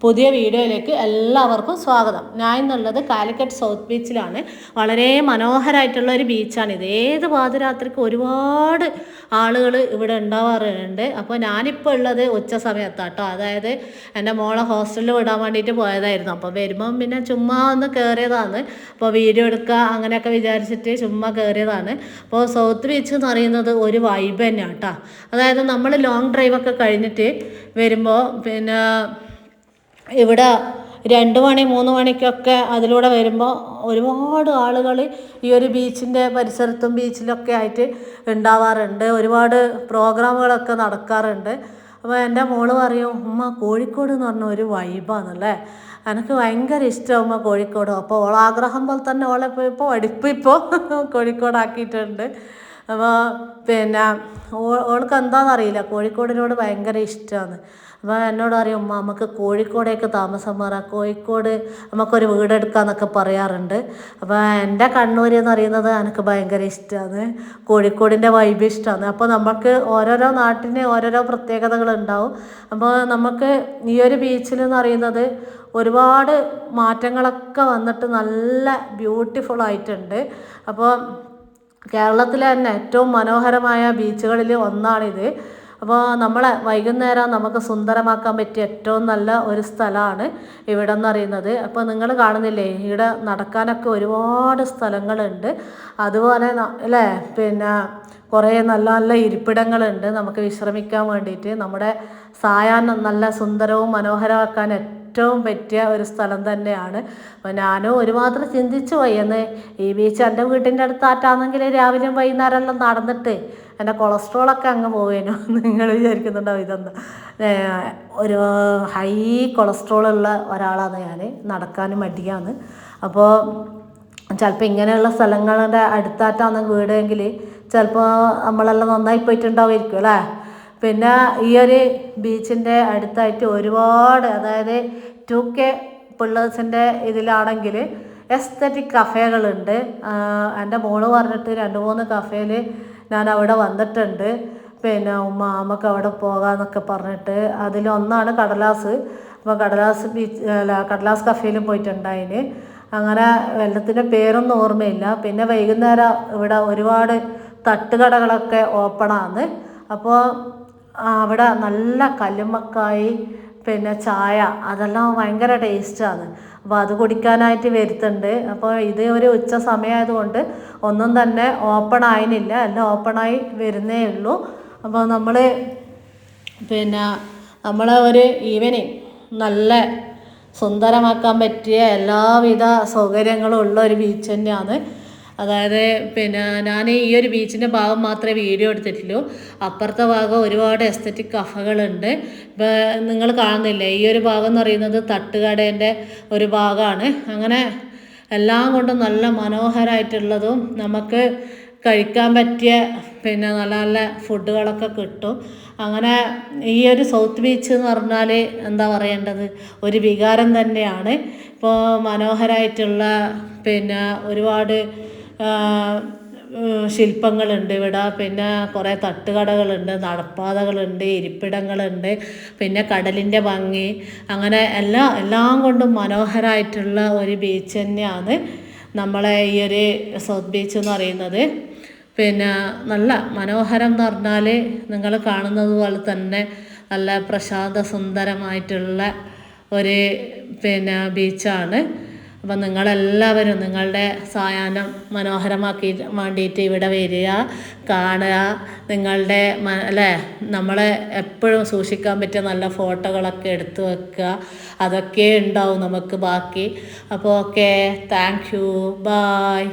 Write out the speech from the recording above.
പുതിയ വീഡിയോയിലേക്ക് എല്ലാവർക്കും സ്വാഗതം. ഞാൻ ഇന്നുള്ളത് കാലിക്കറ്റ് സൗത്ത് ബീച്ചിലാണ്. വളരെ മനോഹരമായിട്ടുള്ള ഒരു ബീച്ചാണിത്. ഏത് പാതിരാത്രിക്ക് ഒരുപാട് ആളുകൾ ഇവിടെ ഉണ്ടാവാറുണ്ട്. അപ്പോൾ ഞാനിപ്പോൾ ഉള്ളത് ഉച്ച സമയത്താട്ടോ. അതായത് എൻ്റെ മോളെ ഹോസ്റ്റലിൽ വിടാൻ വേണ്ടിയിട്ട് പോയതായിരുന്നു. അപ്പോൾ വരുമ്പം പിന്നെ ചുമ്മാ ഒന്ന് കയറിയതാണ്. അപ്പോൾ വീഡിയോ എടുക്കുക അങ്ങനെയൊക്കെ വിചാരിച്ചിട്ട് ചുമ്മാ കയറിയതാണ്. അപ്പോൾ സൗത്ത് ബീച്ച് എന്ന് പറയുന്നത് ഒരു വൈബ് തന്നെയാണ് കേട്ടോ. അതായത് നമ്മൾ ലോങ് ഡ്രൈവൊക്കെ കഴിഞ്ഞിട്ട് വരുമ്പോൾ പിന്നെ ഇവിടെ 2 മണി 3 മണിക്കൊക്കെ അതിലൂടെ വരുമ്പോൾ ഒരുപാട് ആളുകൾ ഈ ഒരു ബീച്ചിൻ്റെ പരിസരത്തും ബീച്ചിലൊക്കെ ആയിട്ട് ഉണ്ടാവാറുണ്ട്. ഒരുപാട് പ്രോഗ്രാമുകളൊക്കെ നടക്കാറുണ്ട്. അപ്പോൾ എൻ്റെ മോള് പറയും, ഉമ്മ കോഴിക്കോട് എന്ന് പറഞ്ഞ ഒരു വൈബാണല്ലേ, എനിക്ക് ഭയങ്കര ഇഷ്ടമാണ് ഉമ്മ കോഴിക്കോട്. അപ്പോൾ ഓളാഗ്രഹം പോലെ തന്നെ ഓളെ ഇപ്പോൾ പഠിപ്പിപ്പോൾ കോഴിക്കോടാക്കിയിട്ടുണ്ട്. അപ്പോൾ പിന്നെ ഓൾക്ക് എന്താണെന്നറിയില്ല, കോഴിക്കോടിനോട് ഭയങ്കര ഇഷ്ടമാണ്. അപ്പോൾ എന്നോട് പറയും, ഉമ്മ നമുക്ക് കോഴിക്കോടേക്ക് താമസം മാറാം, കോഴിക്കോട് നമുക്കൊരു വീടെടുക്കാമെന്നൊക്കെ പറയാറുണ്ട്. അപ്പോൾ എൻ്റെ കണ്ണൂർ എന്ന് പറയുന്നത് എനിക്ക് ഭയങ്കര ഇഷ്ടമാണ്, കോഴിക്കോടിൻ്റെ വൈബ് ഇഷ്ടമാണ്. അപ്പോൾ നമുക്ക് ഓരോരോ നാട്ടിന് ഓരോരോ പ്രത്യേകതകളുണ്ടാവും. അപ്പോൾ നമുക്ക് ഈ ഒരു ബീച്ചിൽ എന്ന് പറയുന്നത് ഒരുപാട് മാറ്റങ്ങളൊക്കെ വന്നിട്ട് നല്ല ബ്യൂട്ടിഫുൾ ആയിട്ടുണ്ട്. അപ്പോൾ കേരളത്തിലെ തന്നെ ഏറ്റവും മനോഹരമായ ബീച്ചുകളിൽ ഒന്നാണിത്. അപ്പോൾ നമ്മളെ വൈകുന്നേരം നമുക്ക് സുന്ദരമാക്കാൻ പറ്റിയ ഏറ്റവും നല്ല ഒരു സ്ഥലമാണ് ഇവിടെ എന്ന് പറയുന്നത്. അപ്പോൾ നിങ്ങൾ കാണുന്നില്ലേ, ഇവിടെ നടക്കാനൊക്കെ ഒരുപാട് സ്ഥലങ്ങളുണ്ട്. അതുപോലെ അല്ലേ, പിന്നെ കുറേ നല്ല നല്ല ഇരിപ്പിടങ്ങളുണ്ട് നമുക്ക് വിശ്രമിക്കാൻ വേണ്ടിയിട്ട്. നമ്മുടെ സായാഹ്നം നല്ല സുന്ദരവും മനോഹരമാക്കാൻ ഏറ്റവും പറ്റിയ ഒരു സ്ഥലം തന്നെയാണ്. അപ്പോൾ ഞാനും ഒരുമാത്രം ചിന്തിച്ചു പോയി, എന്ന് ഈ ബീച്ച് എൻ്റെ വീട്ടിൻ്റെ അടുത്താറ്റാണെങ്കിൽ രാവിലെയും വൈകുന്നേരമെല്ലാം നടന്നിട്ട് എൻ്റെ കൊളസ്ട്രോളൊക്കെ അങ്ങ് പോവേനു. നിങ്ങൾ വിചാരിക്കുന്നുണ്ടാവും ഇതെന്താ, ഒരു ഹൈ കൊളസ്ട്രോളുള്ള ഒരാളാണ് ഞാൻ, നടക്കാനും മടിയാണ്. അപ്പോൾ ചിലപ്പോൾ ഇങ്ങനെയുള്ള സ്ഥലങ്ങളുടെ അടുത്തായിട്ടാണ് വീടെങ്കിൽ ചിലപ്പോൾ നമ്മളെല്ലാം നന്നായി പോയിട്ടുണ്ടാവുമായിരിക്കും അല്ലേ. പിന്നെ ഈ ഒരു ബീച്ചിൻ്റെ അടുത്തായിട്ട് ഒരുപാട്, അതായത് 2K പിള്ളേഴ്സിൻ്റെ ഇതിലാണെങ്കിൽ എസ്തറ്റിക് കഫേകളുണ്ട്. എൻ്റെ മോള് പറഞ്ഞിട്ട് 2-3 കഫേയിൽ ഞാൻ അവിടെ വന്നിട്ടുണ്ട്. പിന്നെ ഉമ്മ നമുക്ക് അവിടെ പോകാമെന്നൊക്കെ പറഞ്ഞിട്ട് അതിലൊന്നാണ് കടലാസ്. അപ്പോൾ കടലാസ് ബീച്ച് കടലാസ് കഫേയിലും പോയിട്ടുണ്ടായിന്. അങ്ങനെ വെള്ളത്തിൻ്റെ പേരൊന്നും ഓർമ്മയില്ല. പിന്നെ വൈകുന്നേരം ഇവിടെ ഒരുപാട് തട്ടുകടകളൊക്കെ ഓപ്പണാണ്. അപ്പോൾ അവിടെ നല്ല കല്ലുമ്മക്കായി പിന്നെ ചായ അതെല്ലാം ഭയങ്കര ടേസ്റ്റാണ്. അപ്പോൾ അത് കുടിക്കാനായിട്ട് വരുത്തുന്നുണ്ട്. അപ്പോൾ ഇത് ഒരു ഉച്ച സമയമായതുകൊണ്ട് ഒന്നും തന്നെ ഓപ്പൺ ആയിരുന്നില്ല, എല്ലാം ഓപ്പണായി വരുന്നേ ഉള്ളൂ. അപ്പോൾ നമ്മൾ പിന്നെ നമ്മളെ ഒരു ഈവനിങ് നല്ല സുന്ദരമാക്കാൻ പറ്റിയ എല്ലാവിധ സൗകര്യങ്ങളും ഉള്ള ഒരു ബീച്ച് തന്നെയാണ്. അതായത് പിന്നെ ഞാൻ ഈ ഒരു ബീച്ചിൻ്റെ ഭാഗം മാത്രമേ വീഡിയോ എടുത്തിട്ടുള്ളൂ. അപ്പുറത്തെ ഭാഗം ഒരുപാട് എസ്തറ്റിക് കഫകളുണ്ട്. ഇപ്പോൾ നിങ്ങൾ കാണുന്നില്ലേ, ഈ ഒരു ഭാഗം എന്ന് പറയുന്നത് തട്ടുകടേൻ്റെ ഒരു ഭാഗമാണ്. അങ്ങനെ എല്ലാം കൊണ്ടും നല്ല മനോഹരമായിട്ടുള്ളതും നമുക്ക് കഴിക്കാൻ പറ്റിയ പിന്നെ നല്ല നല്ല ഫുഡുകളൊക്കെ കിട്ടും. അങ്ങനെ ഈ ഒരു സൗത്ത് ബീച്ച് എന്ന് പറഞ്ഞാൽ എന്താ പറയേണ്ടത്, ഒരു വികാരം തന്നെയാണ്. ഇപ്പോൾ മനോഹരമായിട്ടുള്ള പിന്നെ ഒരുപാട് ശില്പങ്ങളുണ്ട് ഇവിടെ. പിന്നെ കുറേ തട്ടുകടകളുണ്ട്, നടപ്പാതകളുണ്ട്, ഇരിപ്പിടങ്ങളുണ്ട്, പിന്നെ കടലിൻ്റെ ഭംഗി, അങ്ങനെ എല്ലാം കൊണ്ടും മനോഹരമായിട്ടുള്ള ഒരു ബീച്ച് തന്നെയാണ് നമ്മളെ ഈ ഒരു സൗത്ത് ബീച്ച് എന്ന് പറയുന്നത്. പിന്നെ നല്ല മനോഹരം എന്ന് പറഞ്ഞാൽ നിങ്ങൾ കാണുന്നത് പോലെ തന്നെ നല്ല പ്രശാന്ത സുന്ദരമായിട്ടുള്ള ഒരു പിന്നെ ബീച്ചാണ്. അപ്പം നിങ്ങളെല്ലാവരും നിങ്ങളുടെ സായാഹ്നം മനോഹരമാക്കി വേണ്ടിയിട്ട് ഇവിടെ വരിക, കാണുക. നിങ്ങളുടെ അല്ലേ, നമ്മളെ എപ്പോഴും സൂക്ഷിക്കാൻ പറ്റിയ നല്ല ഫോട്ടോകളൊക്കെ എടുത്തു വെക്കുക. അതൊക്കെ ഉണ്ടാവും നമുക്ക് ബാക്കി. അപ്പോൾ ഓക്കെ, താങ്ക് യു, ബായ്.